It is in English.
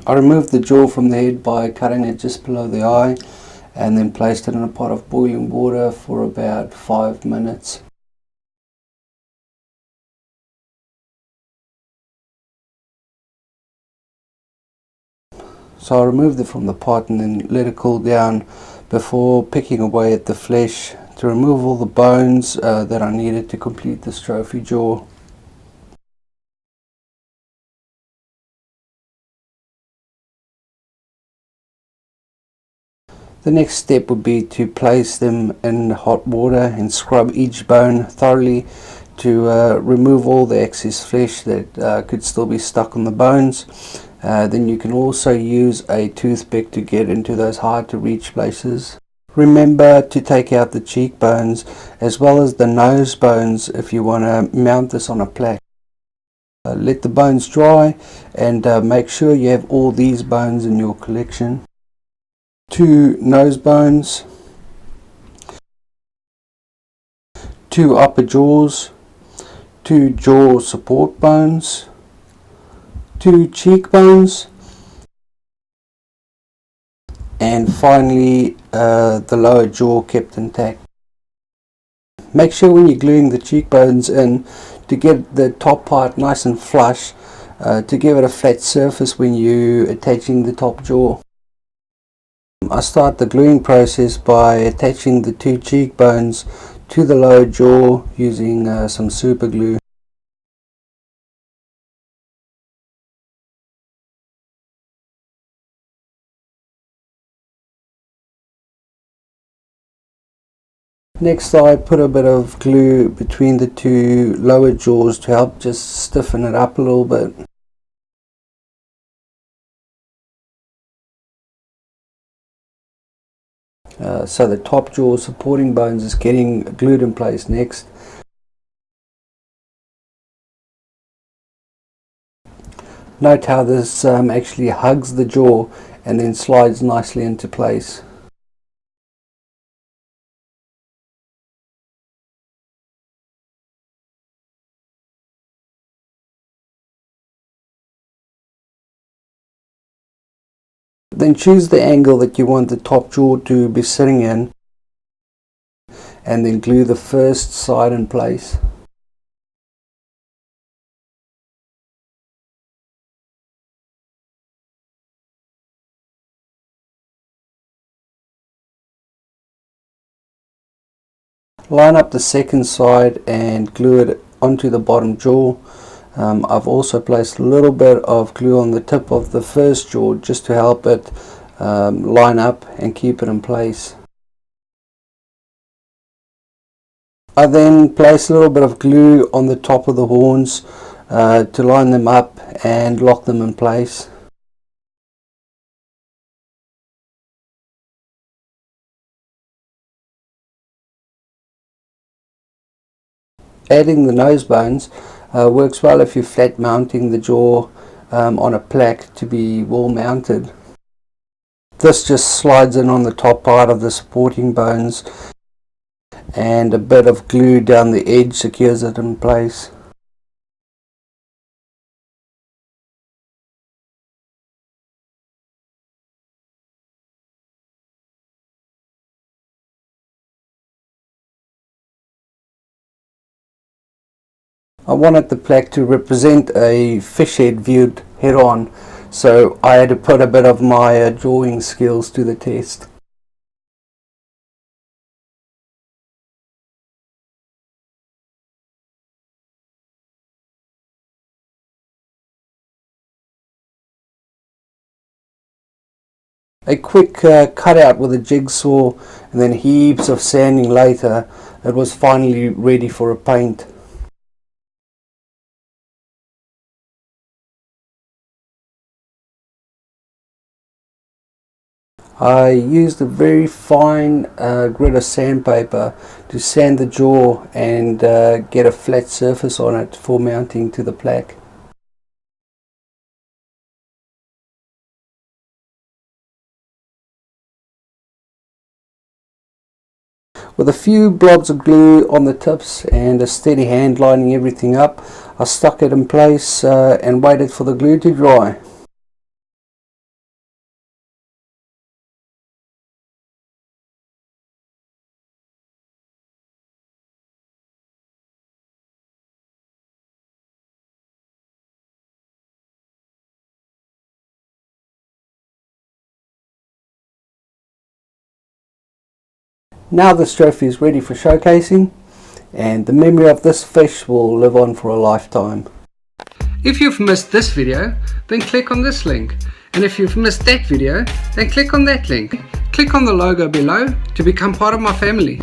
I removed the jaw from the head by cutting it just below the eye and then placed it in a pot of boiling water for about 5 minutes. So I removed it from the pot and then let it cool down before picking away at the flesh to remove all the bones that I needed to complete this trophy jaw. The next step would be to place them in hot water and scrub each bone thoroughly to remove all the excess flesh that could still be stuck on the bones. Then you can also use a toothpick to get into those hard to reach places. Remember to take out the cheekbones as well as the nose bones if you want to mount this on a plaque. Let the bones dry and make sure you have all these bones in your collection. 2 nose bones, 2 upper jaws, 2 jaw support bones, 2 cheekbones, and finally the lower jaw kept intact. Make sure when you're gluing the cheekbones in to get the top part nice and flush to give it a flat surface when you're attaching the top jaw. I start the gluing process by attaching the 2 cheekbones to the lower jaw using some super glue. Next I put a bit of glue between the 2 lower jaws to help just stiffen it up a little bit. So the top jaw supporting bones is getting glued in place next. Note how this actually hugs the jaw and then slides nicely into place. Then choose the angle that you want the top jaw to be sitting in and then glue the first side in place. Line up the second side and glue it onto the bottom jaw. I've also placed a little bit of glue on the tip of the first jaw just to help it line up and keep it in place. I then place a little bit of glue on the top of the horns to line them up and lock them in place. Adding the nose bones works well if you're flat mounting the jaw on a plaque to be wall mounted. This just slides in on the top part of the supporting bones and a bit of glue down the edge secures it in place. I wanted the plaque to represent a fish head viewed head on, so I had to put a bit of my drawing skills to the test. A quick cutout with a jigsaw and then heaps of sanding later, it was finally ready for a paint. I used a very fine grit of sandpaper to sand the jaw and get a flat surface on it for mounting to the plaque. With a few blobs of glue on the tips and a steady hand lining everything up, I stuck it in place and waited for the glue to dry. Now this trophy is ready for showcasing, and the memory of this fish will live on for a lifetime. If you've missed this video, then click on this link. And if you've missed that video, then click on that link. Click on the logo below to become part of my family.